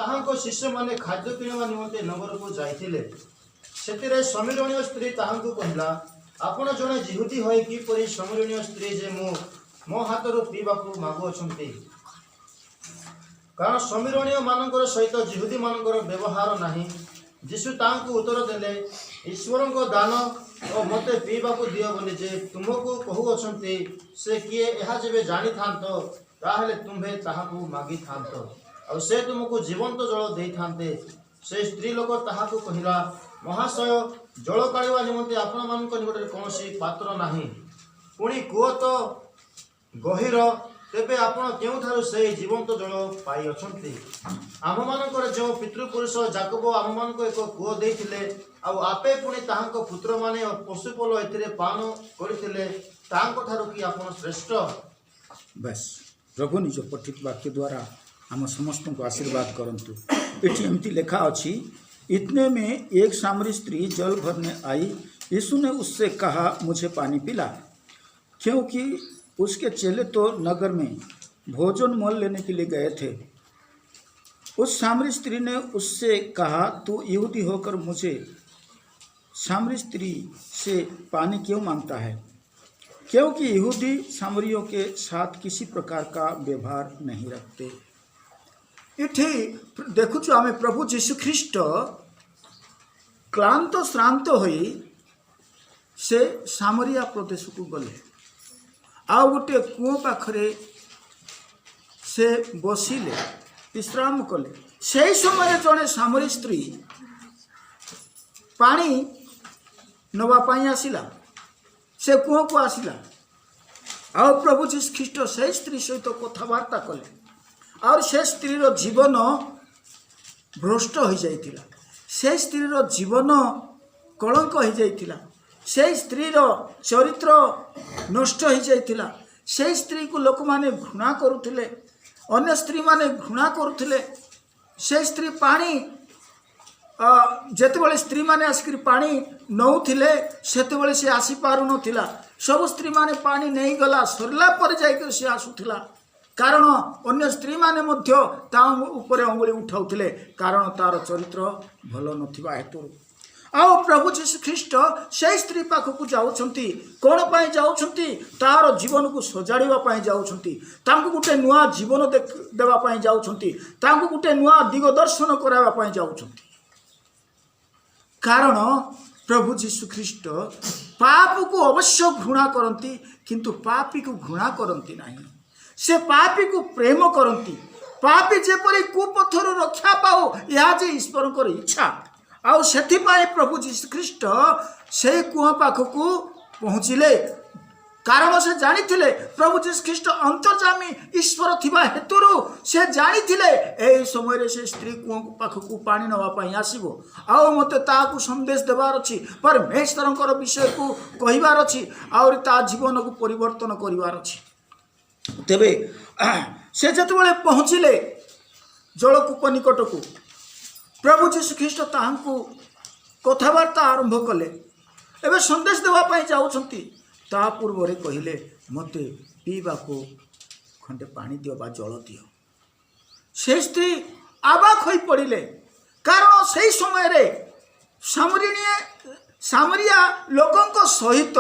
ତାହାଙ୍କ ଶିଷ୍ୟମାନେ ଖାଦ୍ୟ କିଣିବା ନିମନ୍ତେ ନଗରକୁ ଯାଇଥିଲେ। ସେଥିରେ ସମୀରଣୀୟ ସ୍ତ୍ରୀ ତାହାଙ୍କୁ କହିଲା, ଆପଣ ଜଣେ ଯିହୁଦୀ ହୋଇ କିପରି ସମୀରଣୀୟ ସ୍ତ୍ରୀ ଯେ ମୋ ହାତରୁ ପିଇବାକୁ ମାଗୁଅଛନ୍ତି? କାରଣ ସମୀରଣୀୟ ମାନଙ୍କର ସହିତ ଯିହୁଦୀ ମାନଙ୍କର ବ୍ୟବହାର ନାହିଁ। ଯୀଶୁ ତାଙ୍କୁ ଉତ୍ତର ଦେଲେ, ଈଶ୍ୱରଙ୍କ ଦାନ ଓ ମୋତେ ପିଇବାକୁ ଦିଅ ବୋଲି ଯେ ତୁମକୁ କହୁଅଛନ୍ତି ସେ କିଏ ଏହା ଯେବେ ଜାଣିଥାନ୍ତ, ତାହେଲେ ତୁମ୍ଭେ ତାହାକୁ ମାଗିଥାନ୍ତ, ଆଉ ସେ ତୁମକୁ ଜୀବନ୍ତ ଜଳ ଦେଇଥାନ୍ତେ। ସେ ସ୍ତ୍ରୀ ଲୋକ ତାହାକୁ କହିଲା, ମହାଶୟ, ଜଳ କାଢ଼ିବା ନିମନ୍ତେ ଆପଣମାନଙ୍କ ନିକଟରେ କୌଣସି ପାତ୍ର ନାହିଁ, ପୁଣି କୂଅ ତ ଗହୀର, ତେବେ ଆପଣ କେଉଁଠାରୁ ସେହି ଜୀବନ୍ତ ଜଳ ପାଇଅଛନ୍ତି? ଆମମାନଙ୍କର ଯେଉଁ ପିତୃପୁରୁଷ ଯାକୋବ ଆମମାନଙ୍କୁ ଏକ କୂଅ ଦେଇଥିଲେ, ଆଉ ଆପେ ପୁଣି ତାହାଙ୍କ ପୁତ୍ରମାନେ ଓ ପଶୁପଲ ଏଥିରେ ପାନ କରିଥିଲେ, ତାହାଙ୍କଠାରୁ କି ଆପଣ ଶ୍ରେଷ୍ଠ? बस प्रभु निज पठित वाक्य द्वारा आम समस्त को आशीर्वाद करंतु। इठी एमती लिखा अच्छी, इतने में एक सामरी स्त्री जल भरने आई। यीशु ने उससे कहा, मुझे पानी पिला, क्योंकि उसके चेले तो नगर में भोजन मोल लेने के लिए गए थे। उस सामरी स्त्री ने उससे कहा, तू यहूदी होकर मुझे सामरी स्त्री से पानी क्यों मांगता है? क्योंकि यहूदी सामरियों के साथ किसी प्रकार का व्यवहार नहीं रखते। इठी देखुछु आमे प्रभु जीशु ख्रीष्ट क्लांत श्रांत होई से सामरिया प्रदेश को गले, आ गोटे कूओ पाखरे से बसिले, विश्राम कले। से समय जड़े सामरी स्त्री पानी नवापाई आसिला, से कूह को आसिला, आ प्रभु जीशु ख्रीष्ट से स्त्री सहित कथबार्ता कले, और से स्त्री जीवन भ्रष्ट हो जाइतिला, से स्त्री जीवन कलंक हो जाइतिला, से स्त्री चरित्र नष्ट हो जाइतिला। से स्त्री को लोक माने घृणा करुथिले, अन्य स्त्री माने घृणा करुथिले। से स्त्री पानी जेतेबेले स्त्री माने आसिक पानी नौथिले सेतेबेले से आसी पारु नथिला। सब स्त्री माने पानी नहीं गला सरला पर जाइक से आसुथिला, कारण अन्य स्त्री माने मध्य ता ऊपर अंगुली उठाउथिले, कारण तार चरित्र भल नथिबा हेतु। आओ प्रभु जीशु ख्रीष्ट से स्त्री पाखक जाउछंती, कोन पाई जाउछंती? तार जीवन को सजाड़िबा पाई जाउछंती, तांको गुटे नुआ जीवन देबा पाई जाउछंती, तांको गुटे नुआ दिग दर्शन कराबा पाई जाउछंती। कारण प्रभु जीशु ख्रीष्ट पाप को अवश्य घृणा करती, किंतु पापी को घृणा करती नहीं। से पापी को प्रेम करती। पापी जेपरी कुपथर रक्षा पाओ, यह जे ईश्वर इच्छा। आउ सेथिपाई प्रभु जीशु ख्रीष्ट से कूह पाखक पहुँचिले, कारण से जानी थिले प्रभु जीशु ख्रीष्ट अंतर्जामी ईश्वर थिबा हेतुरु से जानी थिले ए समय रे से स्त्री कूह पाखक पानी नवा पई आसीबो, आउ मते ताकू संदेश देबार अछि, परमेश्वरंकर विषय को कहिबार अछि, और ता जीवन को परिवर्तन करिवार अछि। तेबे से जतबेले पहुँचिले जलकूप निकट को, प्रभु जीशु ख्रीष्ट ताहांकु कथबार्ता आरंभ कले। एबे संदेश देवा पाई जाउछंती, ता पूर्व रे कहिले, मते पीबा को खंडे पानी दियो बा जल दियो। से स्त्री आबाक होई पड़िले, कारण से समय रे सामरिया लोकंक सहित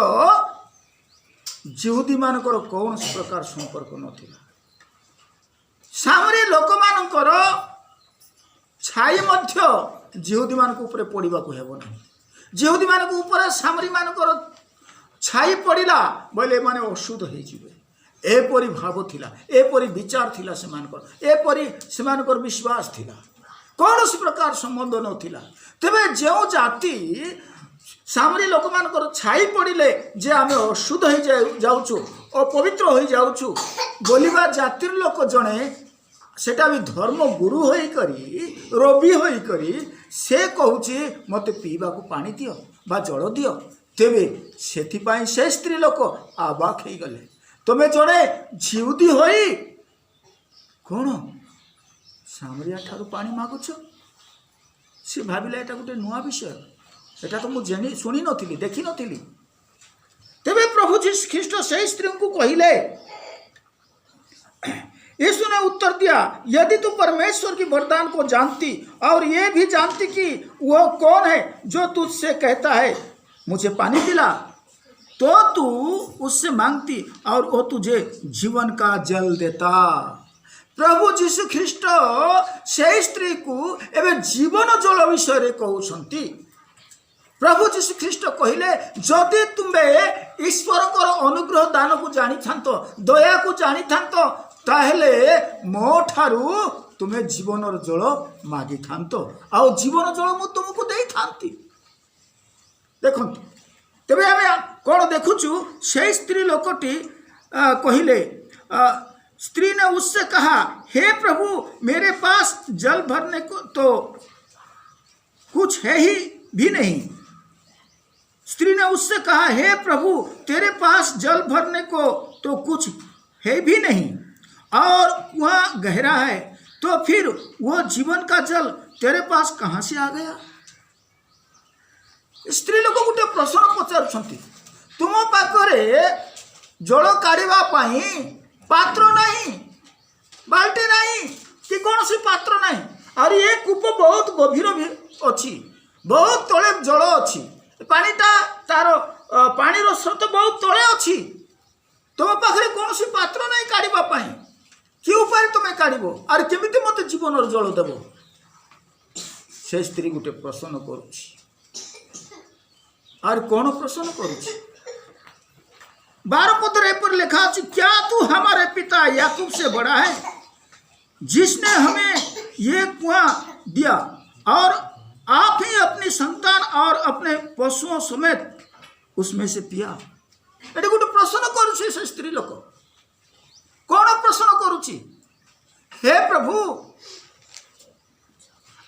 जिहुदी मानकर कौन प्रकार संपर्क नथिला। सामरी लोक मानकर छाई मध्य जिहुदी मान ऊपर पड़ा हेब ना। जिहुदी मान ऊपर सामरी मानकर छाई पड़ा बोले माने अशुद्ध होपरी भाव थिला, एपरी विचार थिला, एपरी सेमानकर विश्वास थिला, कौन प्रकार संबंध नथिला। तेबे जो जाति सामरी लोक मानकर छाई पड़िले जे आमे अशुद्ध हो जाउछु, अपवित्र हो जाउछु बोलिबा जातिर लोक जणे सेटा भी धर्म गुरु होई करी रवि होई करी से कहूची मते पीबा को पानी दियो बा जल दियो। तेबे सेथिपाई से स्त्री लोक आबाक हो गले, तुमे जड़े जिहुदी होई कौन सामरिया ठारू पानी मागुछ? सी भाविला एटा गोटे नुआ विषय, एटा तो मुझे शुणी नी देखी नी। तेबे प्रभु जीशु ख्रीष्ट से स्त्री को कहिले, यीशु ने उत्तर दिया, यदि तू परमेश्वर की वरदान को जानती और ये भी जानती कि वो कौन है जो तुझसे कहता है मुझे पानी पिला, तो तू उससे मांगती और वो तुझे जीवन का जल देता। प्रभु जीशु ख्रीष्ट से स्त्री को एवं जीवन जल विषय कहउछंती। प्रभु जीशु ख्रीष्ट कहले, जदि तुमे ईश्वर अनुग्रह दान को जानी थांत, दया को जानी थांत, ताहेले मो ठारू तुमे जीवन जल मागी थांत आ जीवन जल मु तुमको देई थांती। देखंतु तेबे आमे कौन देखुचु, से स्त्री लोकटी कहले, स्त्री ने उससे कहा, हे प्रभु मेरे पास जल भरने को तो कुछ है ही भी नहीं। स्त्री ने उससे कहा, हे प्रभु तेरे पास जल भरने को तो कुछ है भी नहीं और वह गहरा है, तो फिर वो जीवन का जल तेरे पास कहाँ से आ गया? स्त्री लोक गोटे प्रश्न पचारुछंती, तुम पाखरे जल काढ़ा पात्र नहीं, बाल्टी नहीं कि कौन सी पात्र नहीं, और ये कूप बहुत गभीर भी अच्छी, बहुत तले जल अच्छी, पानीटा तार पानी स्रोत बहुत तले अच्छी, तुम पाखे कौन सी पात्र नहीं काढ़ा कि उपाय तुम्हें काढ़ और केमिति मत जीवन जल देव? से स्त्री गोटे प्रश्न करुछि और कौन प्रश्न करुछि? 12 पद पर लिखा है, क्या तू हमारे पिता याकूब से बड़ा है जिसने हमें ये कुआं दिया और आप ही अपनी संतान और अपने पशुओं समेत उसमें से पिया? ये गोटे प्रश्न करुछि से स्त्री लोक। कौन प्रश्न करुछि? हे प्रभु,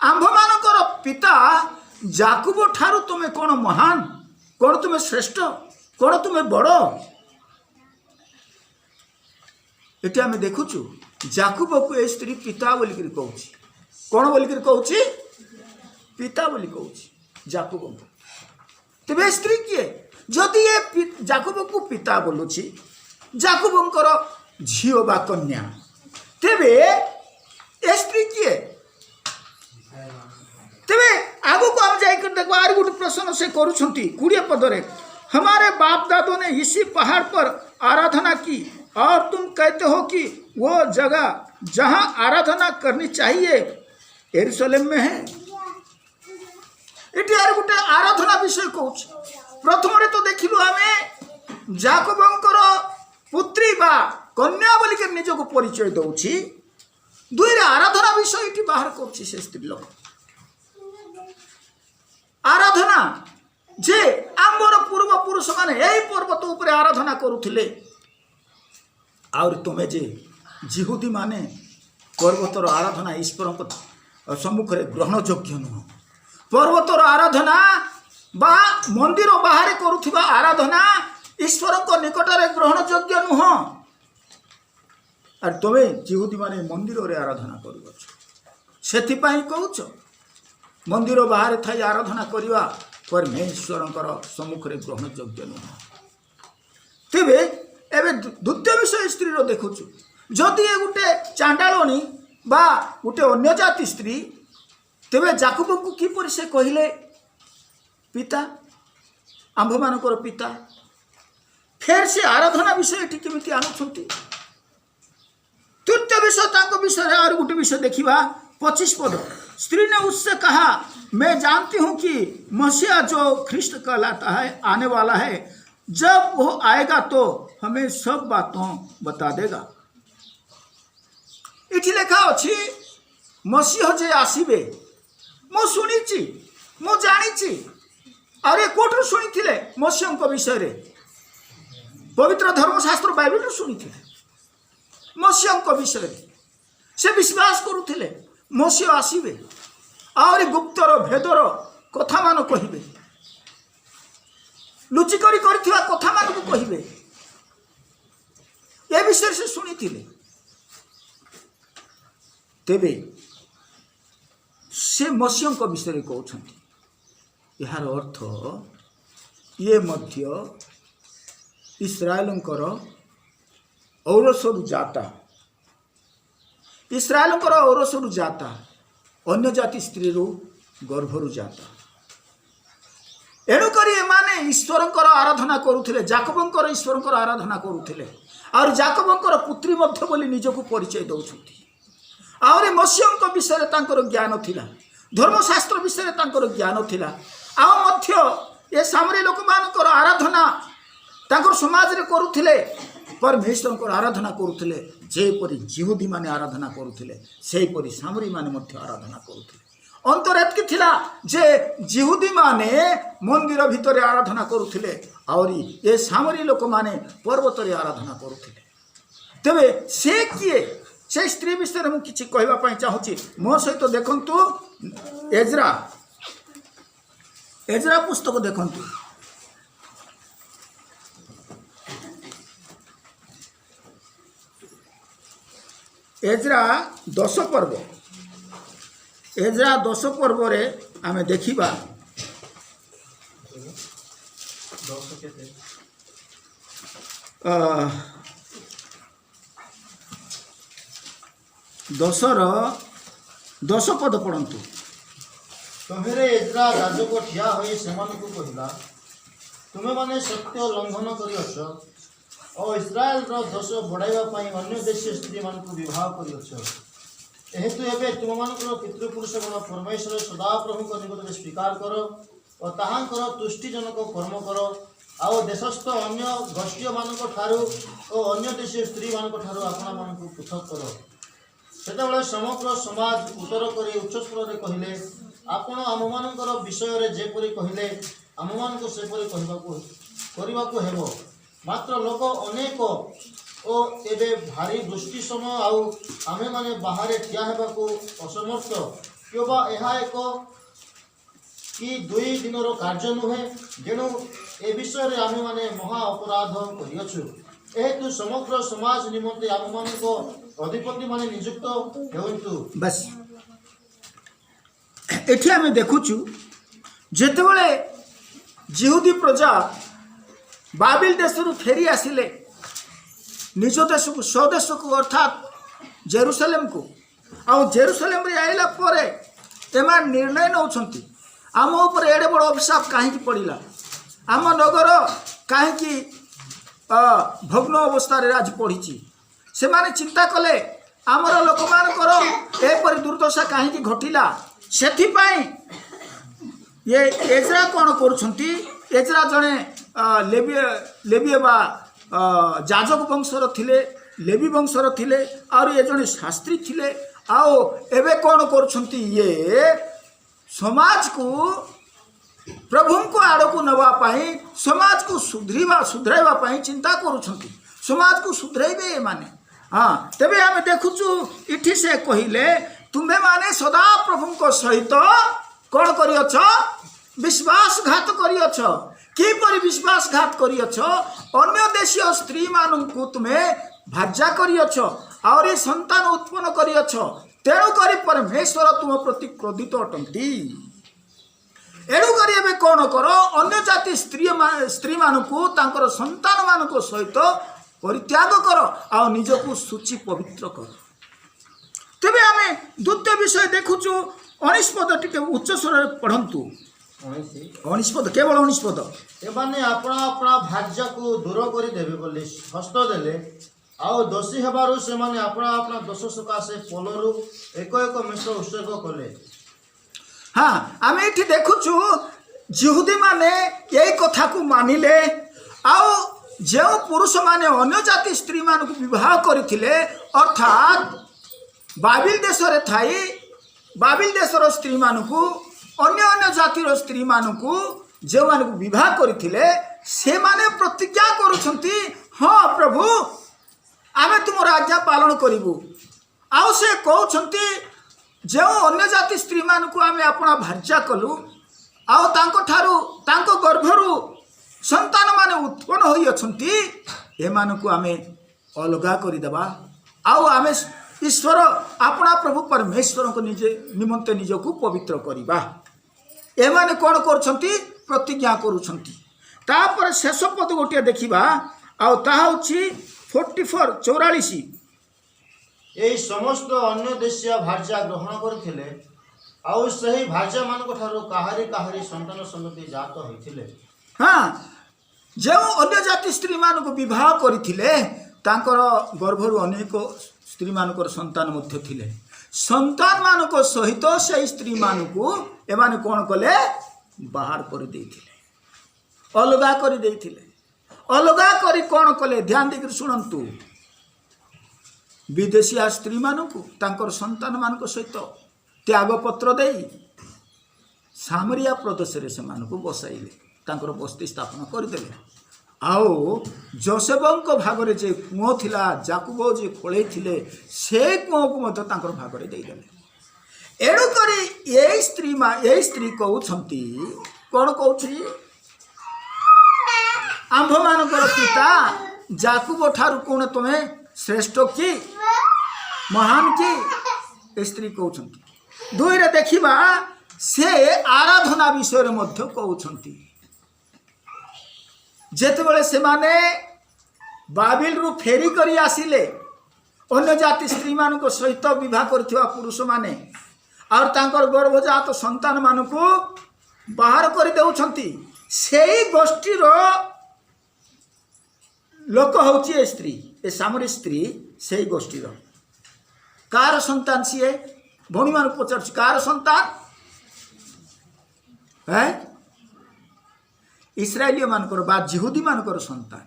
आंभ मानकर पिता याकूब ठारू तुम्हें कौन महान, कौन तुम्हें श्रेष्ठ, कौन तुम्हें बड़? ये आम देखुचु याकूब को ए स्त्री पिता बोलिक कहूँ, कौन बोलिक कहूँ? पिता बोली कहूँ याकूब। तेरे स्त्री किए? जदि ये याकूब को पिता बोलुछि, याकूबंकर झील बा कन्या, तेरे ए स्त्री किए? तेरे आगु को हम जाकर देखो आर गोटे प्रश्न से करुछंती 20 पदरे, हमारे बाप दादों ने इसी पहाड़ पर आराधना की और तुम कहते हो कि वो जगह जहां आराधना करनी चाहिए यरूशलेम में है। ये गोटे आराधना विषय कहूँ। प्रथम तो देखिलु आमे याकूबंकर पुत्री बा कन्या बोलिक निजको परिचय दउछि, दुई आराधना विषय ये बाहर कर स्त्री लोक। आराधना जे आमर पूर्व पुरुष माने यही पर्वत उपर आराधना करुथिले, और तुम्हें जे जिहुदी माने पर्वतर आराधना ईश्वर सम्मुख ग्रहण योग्य नुह। पर्वतर आराधना बा मंदिर बाहर करुथिबा आराधना ईश्वर निकटरे ग्रहण योग्य नुह। और तुम्हें जिहुदी माने मंदिर रे आराधना करुछ, सेथिपाई कहूछ मंदिर बाहर थाई आराधना करवा परमेश्वरंकर सम्मुख ग्रहण योग्य नुह। तेबे एबे द्वितीय विषय स्त्री रो देखुछु, जदि ए गुटे चांडाळनी बा गुटे अन्य जाति स्त्री, तेबे याकूब को किपर से कहले पिता, आंभ मानकर पिता? फेर से आराधना विषय एठी केमिति आनुछंती? तृतीय विषय तांको विषय और गुटे विषय देखिबा 25 पद, स्त्री ने उससे कहा, मैं जानती हूं कि मसीहा जो ख्रिस्त कहलाता है आने वाला है, जब वो आएगा तो हमें सब बातों बता देगा। इठी लेखा अच्छी मसीह जे आसीबे मु शुणिची, मु जानिची। अरे कोठु शुणिथिले मसीह को विषय रे? पवित्र धर्मशास्त्र बाइबल शुणिथिले मसीह को विषय रे। से विश्वास करुथिले मसीह आसीबे और गुप्तर भेदर कथा मान कहिबे, लुचिकरी करथिबा कथा मान को कहिबे, ए विषय से शुणिथिले। तेबे से मसीह को विषय कहउछंती, यार अर्थ ये मध्य इस्राएलंकर औरसरु जाता इस्राएलଙ୍କର ଔରସରୁ ଜାତା, ଅନ୍ୟ ଜାତି ସ୍ତ୍ରୀରୁ ଗର୍ଭରୁ ଜାତା। ଏଣୁକରି ଏମାନେ ଈଶ୍ୱରଙ୍କର ଆରାଧନା କରୁଥିଲେ, ଯାକବଙ୍କର ଈଶ୍ୱରଙ୍କର ଆରାଧନା କରୁଥିଲେ। ଆହୁରି ଯାକବଙ୍କର ପୁତ୍ରୀ ମଧ୍ୟ ବୋଲି ନିଜକୁ ପରିଚୟ ଦେଉଛନ୍ତି। ଆହୁରି ମସିହଙ୍କ ବିଷୟରେ ତାଙ୍କର ଜ୍ଞାନ ଥିଲା, ଧର୍ମଶାସ୍ତ୍ର ବିଷୟରେ ତାଙ୍କର ଜ୍ଞାନ ଥିଲା। ଆଉ ମଧ୍ୟ ଏ ସାମରୀ ଲୋକମାନଙ୍କର ଆରାଧନା ତାଙ୍କର ସମାଜରେ କରୁଥିଲେ, ପରମେଶ୍ୱରଙ୍କର ଆରାଧନା କରୁଥିଲେ। ଯେପରି ଜିହୁଦୀମାନେ ଆରାଧନା କରୁଥିଲେ ସେହିପରି ସାମରୀମାନେ ମଧ୍ୟ ଆରାଧନା କରୁଥିଲେ। ଅନ୍ତର ଏତିକି ଥିଲା ଯେ ଜିହୁଦୀମାନେ ମନ୍ଦିର ଭିତରେ ଆରାଧନା କରୁଥିଲେ, ଆହୁରି ଏ ସାମରୀ ଲୋକମାନେ ପର୍ବତରେ ଆରାଧନା କରୁଥିଲେ। ତେବେ ସେ କିଏ? ସେ ସ୍ତ୍ରୀ ବିଷୟରେ ମୁଁ କିଛି କହିବା ପାଇଁ ଚାହୁଁଛି। ମୋ ସହିତ ଦେଖନ୍ତୁ ଏଜ୍ରା ପୁସ୍ତକ ଦେଖନ୍ତୁ। ଏଜ୍ରା 10 ପର୍ବ। ଏଜ୍ରା 10 ପର୍ବରେ ଆମେ ଦେଖିବା 10 ପଦ ପଢ଼ନ୍ତୁ। ତହିଁରେ ଏଜ୍ରା ଯାଜକ ଠିଆ ହୋଇ ସେମାନଙ୍କୁ କହିଲା, ତୁମେମାନେ ସତ୍ୟ ଲଙ୍ଘନ କରିଅଛ ଓ ଇସ୍ରାଏଲର ଦୋଷ ବଢ଼ାଇବା ପାଇଁ ଅନ୍ୟ ଦେଶୀୟ ସ୍ତ୍ରୀମାନଙ୍କୁ ବିବାହ କରିଅଛ। ଏହେତୁ ଏବେ ତୁମମାନଙ୍କର ପିତୃପୁରୁଷଗଣ ପରମେଶ୍ୱର ସଦାପ୍ରଭୁଙ୍କ ନିକଟରେ ସ୍ୱୀକାର କର ଓ ତାହାଙ୍କର ତୁଷ୍ଟିଜନକ କର୍ମ କର, ଆଉ ଦେଶସ୍ଥ ଅନ୍ୟ ଗୋଷ୍ଠୀୟମାନଙ୍କ ଠାରୁ ଓ ଅନ୍ୟ ଦେଶୀୟ ସ୍ତ୍ରୀମାନଙ୍କ ଠାରୁ ଆପଣମାନଙ୍କୁ ପୃଥକ୍ କର। ସେତେବେଳେ ସମଗ୍ର ସମାଜ ଉତ୍ତର କରି ଉଚ୍ଚସ୍ୱରରେ କହିଲେ, ଆପଣ ଆମମାନଙ୍କର ବିଷୟରେ ଯେପରି କହିଲେ ଆମମାନଙ୍କୁ ସେପରି କରିବାକୁ ହେବ। ମାତ୍ର ଲୋକ ଅନେକ ଓ ଏବେ ଭାରି ବୃଷ୍ଟି ସମୟ, ଆଉ ଆମେମାନେ ବାହାରେ ଠିଆ ହେବାକୁ ଅସମର୍ଥ। କିମ୍ବା ଏହା ଏକ କି 2 ଦିନର କାର୍ଯ୍ୟ ନୁହେଁ, ତେଣୁ ଏ ବିଷୟରେ ଆମେମାନେ ମହା ଅପରାଧ କରିଅଛୁ। ଏହେତୁ ସମଗ୍ର ସମାଜ ନିମନ୍ତେ ଆମମାନଙ୍କ ଅଧିପତିମାନେ ନିଯୁକ୍ତ ହେଉନ୍ତୁ। ବାସ୍ ଏଠି ଆମେ ଦେଖୁଛୁ ଯେତେବେଳେ ଜିହୁଦୀ ପ୍ରଜା ବାବିଲ ଦେଶରୁ ଫେରି ଆସିଲେ ନିଜ ଦେଶକୁ, ସ୍ୱଦେଶକୁ, ଅର୍ଥାତ୍ ଜେରୁସାଲେମକୁ। ଆଉ ଜେରୁସାଲେମରେ ଆଇଲା ପରେ ଏମାନେ ନିର୍ଣ୍ଣୟ ନେଉଛନ୍ତି, ଆମ ଉପରେ ଏଡ଼େ ବଡ଼ ଅଭିଶାପ କାହିଁକି ପଡ଼ିଲା, ଆମ ନଗର କାହିଁକି ଭଗ୍ନ ଅବସ୍ଥାରେ ଆଜି ପଡ଼ିଛି। ସେମାନେ ଚିନ୍ତା କଲେ ଆମର ଲୋକମାନଙ୍କର ଏପରି ଦୁର୍ଦ୍ଦଶା କାହିଁକି ଘଟିଲା। ସେଥିପାଇଁ ଏଜ୍ରା କ'ଣ କରୁଛନ୍ତି? ଏଜ୍ରା ଜଣେ ଲେବୀୟ ବା ଯାଜକ ବଂଶର ଥିଲେ, ଲେବୀ ବଂଶର ଥିଲେ, ଆଉ ଏ ଜଣେ ଶାସ୍ତ୍ରୀ ଥିଲେ। ଆଉ ଏବେ କ'ଣ କରୁଛନ୍ତି? ଇଏ ସମାଜକୁ ପ୍ରଭୁଙ୍କ ଆଡ଼କୁ ନେବା ପାଇଁ, ସମାଜକୁ ସୁଧରାଇବା ପାଇଁ ଚିନ୍ତା କରୁଛନ୍ତି। ସମାଜକୁ ସୁଧରାଇବେ ଏମାନେ। ତେବେ ଆମେ ଦେଖୁଛୁ ଏଠି ସେ କହିଲେ, ତୁମେମାନେ ସଦାପ୍ରଭୁଙ୍କ ସହିତ କ'ଣ କରିଅଛ? ବିଶ୍ୱାସଘାତ କରିଅଛ। କିପରି ବିଶ୍ୱାସଘାତ କରିଅଛ? ଅନ୍ୟ ଦେଶୀୟ ସ୍ତ୍ରୀମାନଙ୍କୁ ତୁମେ ଭାର୍ଯ୍ୟା କରିଅଛ, ଆହୁରି ସନ୍ତାନ ଉତ୍ପନ୍ନ କରିଅଛ। ତେଣୁକରି ପରମେଶ୍ୱର ତୁମ ପ୍ରତି କ୍ରୋଧିତ ଅଟନ୍ତି। ଏଣୁକରି ଏବେ କ'ଣ କର? ଅନ୍ୟ ଜାତି ସ୍ତ୍ରୀମାନଙ୍କୁ ତାଙ୍କର ସନ୍ତାନମାନଙ୍କ ସହିତ ପରିତ୍ୟାଗ କର, ଆଉ ନିଜକୁ ସୂଚି ପବିତ୍ର କର। ତେବେ ଆମେ ଦ୍ୱିତୀୟ ବିଷୟ ଦେଖୁଛୁ 19 ପଦ, ଟିକେ ଉଚ୍ଚ ସ୍ୱରରେ ପଢ଼ନ୍ତୁ। 19 ପଦ, କେବଳ 19 ପଦ। ଏମାନେ ଆପଣା ଆପଣା ଭାର୍ଯ୍ୟାକୁ ଦୂର କରିଦେବେ ବୋଲି ହସ୍ତ ଦେଲେ, ଆଉ ଦୋଷୀ ହେବାରୁ ସେମାନେ ଆପଣା ଆପଣା ଦୋଷ ସକାଶେ ପୋଲରୁ ଏକ ମେଷ ଉତ୍ସର୍ଗ କଲେ। ଆମେ ଏଠି ଦେଖୁଛୁ ଜିହୁଦୀମାନେ ଏଇ କଥାକୁ ମାନିଲେ। ଆଉ ଯେଉଁ ପୁରୁଷମାନେ ଅନ୍ୟ ଜାତି ସ୍ତ୍ରୀମାନଙ୍କୁ ବିବାହ କରିଥିଲେ, ଅର୍ଥାତ୍ ବାବିଲ ଦେଶରେ ଥାଇ ବାବିଲ ଦେଶର ସ୍ତ୍ରୀମାନଙ୍କୁ, ଅନ୍ୟ ଜାତିର ସ୍ତ୍ରୀମାନଙ୍କୁ ଯେଉଁମାନଙ୍କୁ ବିବାହ କରିଥିଲେ, ସେମାନେ ପ୍ରତିଜ୍ଞା କରୁଛନ୍ତି, ହଁ ପ୍ରଭୁ ଆମେ ତୁମର ଆଜ୍ଞା ପାଳନ କରିବୁ। ଆଉ ସେ କହୁଛନ୍ତି, ଯେଉଁ ଅନ୍ୟ ଜାତି ସ୍ତ୍ରୀମାନଙ୍କୁ ଆମେ ଆପଣା ଭାର୍ଯ୍ୟା କଲୁ, ଆଉ ତାଙ୍କ ଗର୍ଭରୁ ସନ୍ତାନମାନେ ଉତ୍ପନ୍ନ ହୋଇଅଛନ୍ତି, ଏମାନଙ୍କୁ ଆମେ ଅଲଗା କରିଦେବା, ଆଉ ଆମେ ଈଶ୍ୱର ଆପଣା ପ୍ରଭୁ ପରମେଶ୍ୱରଙ୍କ ନିମନ୍ତେ ନିଜକୁ ପବିତ୍ର କରିବା। ଏମାନେ କ'ଣ କରୁଛନ୍ତି? ପ୍ରତିଜ୍ଞା କରୁଛନ୍ତି। ତାପରେ ଶେଷ ପଦ ଗୋଟିଏ ଦେଖିବା, ଆଉ ତାହା ହେଉଛି 44, 44। ଏହି ସମସ୍ତ ଅନ୍ୟ ଦେଶୀୟ ଭାର୍ଯ୍ୟା ଗ୍ରହଣ କରିଥିଲେ ଆଉ ସେହି ଭାର୍ଯ୍ୟାମାନଙ୍କ ଠାରୁ କାହାରି କାହାରି ସନ୍ତାନ ସନ୍ତତି ଜାତ ହୋଇଥିଲେ। ହଁ, ଯେଉଁ ଅନ୍ୟ ଜାତି ସ୍ତ୍ରୀମାନଙ୍କୁ ବିବାହ କରିଥିଲେ ତାଙ୍କର ଗର୍ଭରୁ ଅନେକ ସ୍ତ୍ରୀମାନଙ୍କର ସନ୍ତାନ ମଧ୍ୟ ଥିଲେ। ସନ୍ତାନମାନଙ୍କ ସହିତ ସେହି ସ୍ତ୍ରୀମାନଙ୍କୁ ଏମାନେ କ'ଣ କଲେ? ବାହାର କରିଦେଇଥିଲେ, ଅଲଗା କରିଦେଇଥିଲେ। ଅଲଗା କରି କ'ଣ କଲେ? ଧ୍ୟାନ ଦେଇକରି ଶୁଣନ୍ତୁ। ବିଦେଶିଆ ସ୍ତ୍ରୀମାନଙ୍କୁ ତାଙ୍କର ସନ୍ତାନମାନଙ୍କ ସହିତ ତ୍ୟାଗପତ୍ର ଦେଇ ସାମରିଆ ପ୍ରଦେଶରେ ସେମାନଙ୍କୁ ବସାଇଲେ, ତାଙ୍କର ବସ୍ତି ସ୍ଥାପନ କରିଦେଲେ। ଆଉ ଯୋସେଫଙ୍କ ଭାଗରେ ଯେ କୂଅ ଥିଲା, ଯାକୁବ ଯେ ଖୋଳେଇଥିଲେ, ସେ କୂଅକୁ ମଧ୍ୟ ତାଙ୍କର ଭାଗରେ ଦେଇଦେଲେ। ଏଣୁ କରି ଏଇ ସ୍ତ୍ରୀ କହୁଛନ୍ତି, କ'ଣ କହୁଛି? ଆମ୍ଭମାନଙ୍କର ପିତା ଯାକୁବ ଠାରୁ କ'ଣ ତୁମେ ଶ୍ରେଷ୍ଠ କି, ମହାନ କି? ଏ ସ୍ତ୍ରୀ କହୁଛନ୍ତି। ଦୁଇରେ ଦେଖିବା, ସେ ଆରାଧନା ବିଷୟରେ ମଧ୍ୟ କହୁଛନ୍ତି। ଯେତେବେଳେ ସେମାନେ ବାବିଲରୁ ଫେରି କରି ଆସିଲେ, ଅନ୍ୟ ଜାତି ସ୍ତ୍ରୀମାନଙ୍କ ସହିତ ବିବାହ କରିଥିବା ପୁରୁଷମାନେ ଆଉ ତାଙ୍କର ଗର୍ଭଜାତ ସନ୍ତାନମାନଙ୍କୁ ବାହାର କରିଦେଉଛନ୍ତି। ସେଇ ଗୋଷ୍ଠୀର ଲୋକ ହେଉଛି ଏ ସ୍ତ୍ରୀ, ଏ ସାମରୀ ସ୍ତ୍ରୀ ସେଇ ଗୋଷ୍ଠୀର। କାହାର ସନ୍ତାନ ସିଏ? ଭଉଣୀମାନଙ୍କୁ ପଚାରୁଛି, କାହାର ସନ୍ତାନ? ଇସ୍ରାଏଲୀୟ ମାନଙ୍କର ବା ଜିହୁଦୀ ମାନଙ୍କର ସନ୍ତାନ।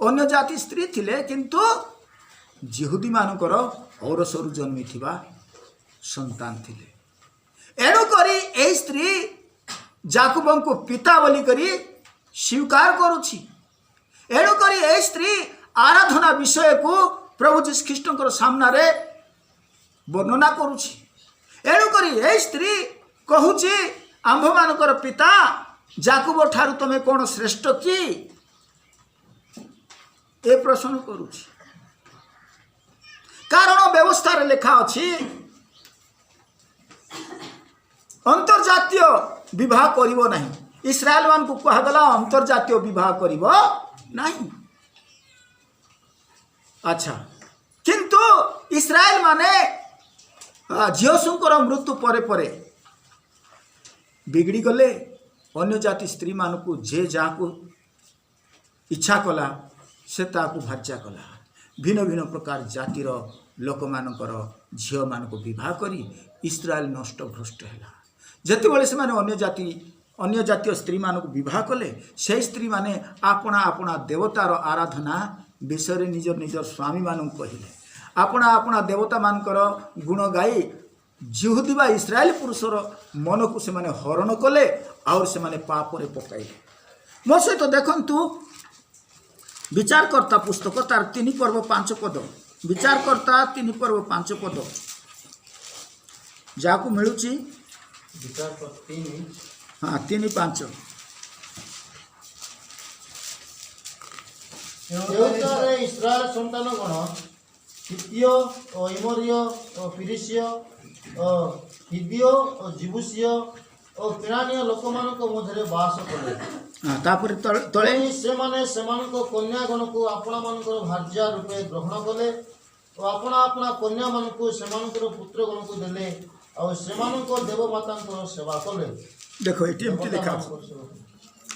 ଅନ୍ୟ ଜାତି ସ୍ତ୍ରୀ ଥିଲେ, କିନ୍ତୁ ଜିହୁଦୀ ମାନଙ୍କର ଔରସରୁ ଜନ୍ମିଥିବା ସନ୍ତାନ ଥିଲେ। ଏଣୁକରି ଏହି ସ୍ତ୍ରୀ ଯାକୁବଙ୍କୁ ପିତା ବୋଲିକରି ସ୍ୱୀକାର କରୁଛି। ଏଣୁକରି ଏହି ସ୍ତ୍ରୀ ଆରାଧନା ବିଷୟକୁ ପ୍ରଭୁ ଯୀଶୁ ଖ୍ରୀଷ୍ଟଙ୍କର ସାମ୍ନାରେ ବର୍ଣ୍ଣନା କରୁଛି। ଏଣୁକରି ଏହି ସ୍ତ୍ରୀ କହୁଛି, ଆମ୍ଭମାନଙ୍କର ପିତା ଯାକୁବ ଠାରୁ ତମେ କ'ଣ ଶ୍ରେଷ୍ଠ କି? ଏ ପ୍ରଶ୍ନ କରୁଛି। କାରଣ ବ୍ୟବସ୍ଥାରେ ଲେଖା ଅଛି, ଅନ୍ତର୍ଜାତୀୟ ବିବାହ କରିବ ନାହିଁ। ଇସ୍ରାଏଲ ମାନଙ୍କୁ କୁହାଗଲା ଅନ୍ତର୍ଜାତୀୟ ବିବାହ କରିବ ନାହିଁ। ଆଚ୍ଛା, କିନ୍ତୁ ଇସ୍ରାଏଲ ମାନେ ଝିଅଶୁଙ୍କର ମୃତ୍ୟୁ ପରେ ପରେ ବିଗିଡ଼ି ଗଲେ। ଅନ୍ୟ ଜାତି ସ୍ତ୍ରୀମାନଙ୍କୁ ଯେ ଯାହାକୁ ଇଚ୍ଛା କଲା ସେ ତାହାକୁ ଭାର୍ଯ୍ୟା କଲା। ଭିନ୍ନ ଭିନ୍ନ ପ୍ରକାର ଜାତିର ଲୋକମାନଙ୍କର ଝିଅମାନଙ୍କୁ ବିବାହ କରି ଇସ୍ରାଏଲ ନଷ୍ଟ ଭ୍ରଷ୍ଟ ହେଲା। ଯେତେବେଳେ ସେମାନେ ଅନ୍ୟ ଜାତୀୟ ସ୍ତ୍ରୀମାନଙ୍କୁ ବିବାହ କଲେ, ସେହି ସ୍ତ୍ରୀମାନେ ଆପଣା ଆପଣା ଦେବତାର ଆରାଧନା ବିଷୟରେ ନିଜର ସ୍ୱାମୀମାନଙ୍କୁ କହିଲେ। ଆପଣା ଆପଣା ଦେବତାମାନଙ୍କର ଗୁଣ ଗାଇ ଜିହୁଦୀ ବା ଇସ୍ରାଏଲ ପୁରୁଷର ମନକୁ ସେମାନେ ହରଣ କଲେ, ଆଉ ସେମାନେ ପାପରେ ପକାଇଲେ। ମୋ ସହିତ ଦେଖନ୍ତୁ ବିଚାରକର୍ତ୍ତା ପୁସ୍ତକ ତାର 3 ପର୍ବ 5 ପଦ। ବିଚାରକର୍ତ୍ତା 3 ପର୍ବ 5 ପଦ ଯାହାକୁ ମିଳୁଛି 3:5। ଇସ୍ରାଏଲ ସନ୍ତାନ ଗଣ ହିତୀୟ ଓ ଇମୋରୀୟ ଓ ଫିରିସୀୟ ଓ ହିବିୟ ଓ ଜିବୁସୀୟ ଓ କିଣାନୀୟ ଲୋକମାନଙ୍କ ମଧ୍ୟରେ ବାସ କଲେ। ତାପରେ ତଳେ ସେମାନେ ସେମାନଙ୍କ କନ୍ୟାଗଣକୁ ଆପଣମାନଙ୍କର ଭାର୍ଯ୍ୟା ରୂପେ ଗ୍ରହଣ କଲେ ଓ ଆପଣା ଆପଣା କନ୍ୟାମାନଙ୍କୁ ସେମାନଙ୍କର ପୁତ୍ରଗଣକୁ ଦେଲେ ଆଉ ସେମାନଙ୍କ ଦେବମାତାଙ୍କର ସେବା କଲେ। ଦେଖ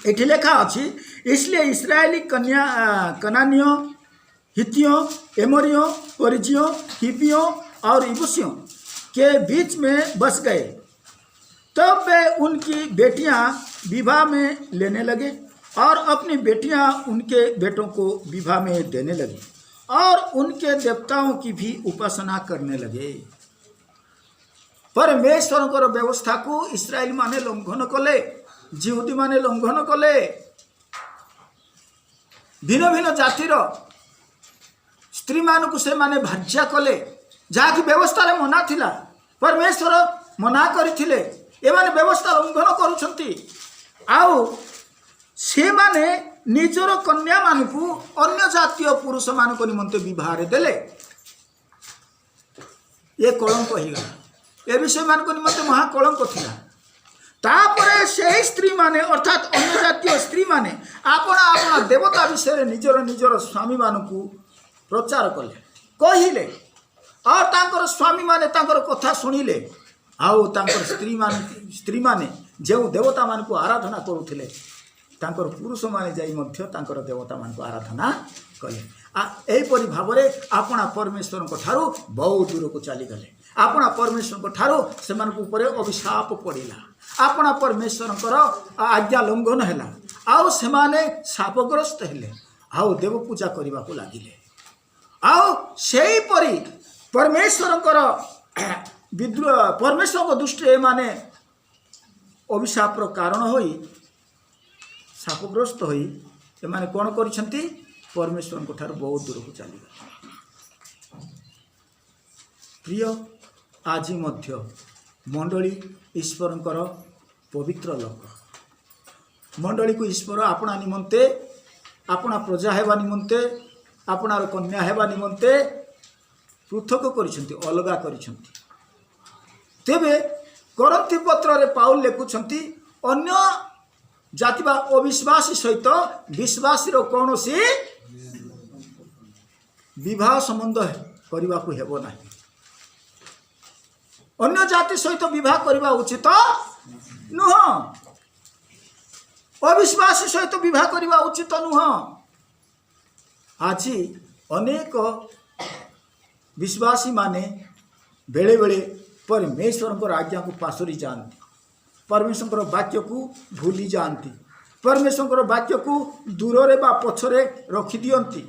ଏଠି ଲେଖା ଅଛି, इसलिए इस्राएली कनानियों, हितियों, एमोरियों, परिजियों, हिबियों और इबुसियों के बीच में बस गए। तब वे उनकी बेटियां विवाह में लेने लगे और अपनी बेटियां उनके बेटों को विवाह में देने लगे और उनके देवताओं की भी उपासना करने लगे। परमेश्वरଙ୍କର ବ୍ୟବସ୍ଥାକୁ ଇସ୍ରାଏଲ ମାନେ ଲଙ୍ଘନ କଲେ, ଜିହୁଦୀ ମାନେ ଲଙ୍ଘନ କଲେ। ଭିନ୍ନ ଭିନ୍ନ ଜାତିର ସ୍ତ୍ରୀମାନଙ୍କୁ ସେମାନେ ଭାର୍ଯ୍ୟା କଲେ, ଯାହାକି ବ୍ୟବସ୍ଥାରେ ମନା ଥିଲା। ପରମେଶ୍ୱର ମନା କରିଥିଲେ, ଏମାନେ ବ୍ୟବସ୍ଥା ଲଙ୍ଘନ କରୁଛନ୍ତି। ଆଉ ସେମାନେ ନିଜର କନ୍ୟାମାନଙ୍କୁ ଅନ୍ୟ ଜାତୀୟ ପୁରୁଷମାନଙ୍କ ନିମନ୍ତେ ବିବାହରେ ଦେଲେ। ଏ କଳଙ୍କ ହେଇଗଲା। ଏ ବିଷୟମାନଙ୍କ ନିମନ୍ତେ ମହାକଳଙ୍କ ଥିଲା। ତାପରେ ସେହି ସ୍ତ୍ରୀମାନେ ଅର୍ଥାତ୍ ଅନ୍ୟ ଜାତୀୟ ସ୍ତ୍ରୀମାନେ ଆପଣା ଆପଣା ଦେବତା ବିଷୟରେ ନିଜର ସ୍ୱାମୀମାନଙ୍କୁ ପ୍ରଚାର କଲେ, କହିଲେ और तांकर स्वामी माने तांकर कथा सुनिले आउ तांकर स्त्री माने जो देवता मान को आराधना करुथिले तांकर पुरुष माने जाई मध्य तांकर देवता मान को आराधना कले एहीपरि भाव में आपणा परमेश्वर ठारू बहुत दूर को चली गले आपणा परमेश्वर ठारू से ऊपर अभिशाप पड़िला आपणा परमेश्वर आज्ञा लंघन है आउ से शापग्रस्त हेले आउ देव पूजा करने को लगिले आउ सेहीपरि परमेश्वर विद्रोह परमेश्वर दृष्टि माने अभिशापर कारण होई शापग्रस्त होई एमाने कौन करिसेंती परमेश्वर ठार बहुत दूर को चलीगले प्रिय आज मध्य मंडली ईश्वरंकर पवित्र लोक मंडली को ईश्वर आपणा निमंते आपणा प्रजा हेबा निमंते आपणार कन्या हेबा निमंते पृथक करिसेंती अलगा करिसेंती तेबे करंती पत्र रे पाउल लेखुछंती अन्य जाति बा अविश्वासी सहित विश्वासी रो कौनसी विवाह संबंध करने को हेबो नाही अन्य जाति सहित विवाह करने उचित नुह अविश्वासी सहित विवाह करने उचित नुह आज अनेक विश्वासी माने बेले बेले परमेश्वर आज्ञा को पासरी जाती परमेश्वर वाक्य को भूली जाती परमेश्वर वाक्य को दूर बा पछरे रखी दियंती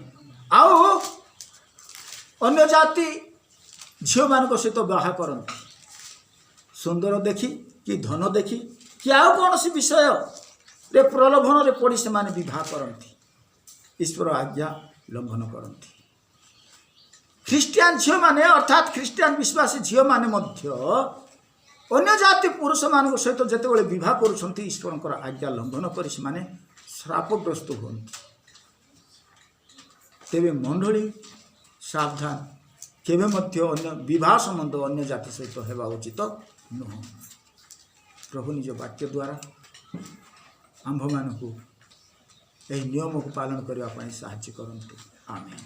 आउ अन्य जाति झील मान सहित बाहा करती सुंदर देखी कि धन देखी कि आउ कौन सी विषय रे प्रलोभन रे पड़ी से माने विवाह करती ईश्वर आज्ञा लंघन करती ख्रीस्टियान झील माने अर्थात ख्रीस्टियान विश्वासी झील माने मध्य अन्य जाति पुरुष मान सहित जितेबाला विवाह करुँच ईश्वर आज्ञा लंघन कर श्रापग्रस्त होती तेबे मंडली सावधान केवे मध्य अन्य विवाह संबंध अन्य जाति सहित हेबा उचित नुह प्रभु निज वाक्य द्वारा आंभ मानक नियम को पालन करने साहाय्य करते आमेन।